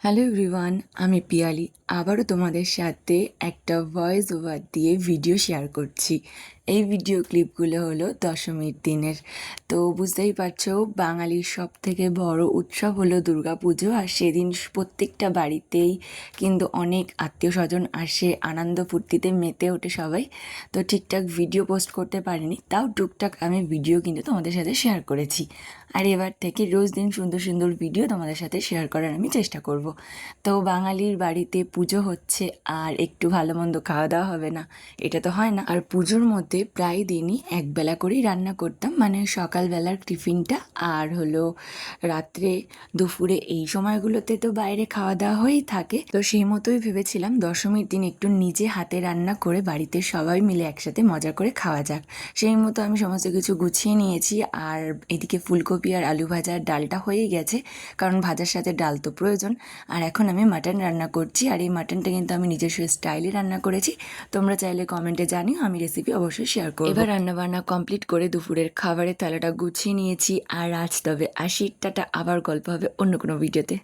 Hello everyone, আমি পিয়ালি আবারও তোমাদের সাথে একটা ভয়েস ওভার দিয়ে ভিডিও শেয়ার করছি। এই ভিডিও ক্লিপগুলো হলো দশমীর দিনের। তো বুঝতেই পারছো, বাঙালির সব থেকে বড় উৎসব হলো দুর্গাপুজো, আর সেদিন প্রত্যেকটা বাড়িতেই কিন্তু অনেক আত্মীয় স্বজন আসে, আনন্দ ফুর্তিতে মেতে ওঠে সবাই। তো ঠিকঠাক ভিডিও পোস্ট করতে পারিনি, তাও টুকটাক আমি ভিডিও কিন্তু তোমাদের সাথে শেয়ার করেছি। আর এবার থেকে রোজ দিন সুন্দর সুন্দর ভিডিও তোমাদের সাথে শেয়ার করার আমি চেষ্টা করব। তো বাঙালির বাড়িতে পুজো হচ্ছে আর একটু ভালো মন্দ খাওয়া দাওয়া হবে না, এটা তো হয় না। আর পুজোর মধ্যে প্রায় দিনই একবেলা করেই রান্না করতাম, মানে সকালবেলার টিফিনটা আর হলো রাত্রে দুপুরে এই সময়গুলোতে তো বাইরে খাওয়া দাওয়া হয়েই থাকে। তো সেই মতোই ভেবেছিলাম দশমীর দিন একটু নিজে হাতে রান্না করে বাড়িতে সবাই মিলে একসাথে মজা করে খাওয়া যাক। সেই মতো আমি সমস্ত কিছু গুছিয়ে নিয়েছি, আর এদিকে ফুলকপি আর আলু ভাজার ডালটা হয়েই গেছে, কারণ ভাজার সাথে ডাল তো প্রয়োজন। আর এখন আমি মাটন রান্না করছি, আর এই মাটনটা কিন্তু আমি নিজস্ব স্টাইলে রান্না করেছি। তোমরা চাইলে কমেন্টে জানিও, আমি রেসিপি অবশ্যই শেয়ার করব। এবার রান্না বান্না কমপ্লিট করে দুপুরের খাবারের থালাটা গুছিয়ে নিয়েছি, আর আজ তবে আসি, টাটা, আবার গল্প হবে অন্য কোনো ভিডিওতে।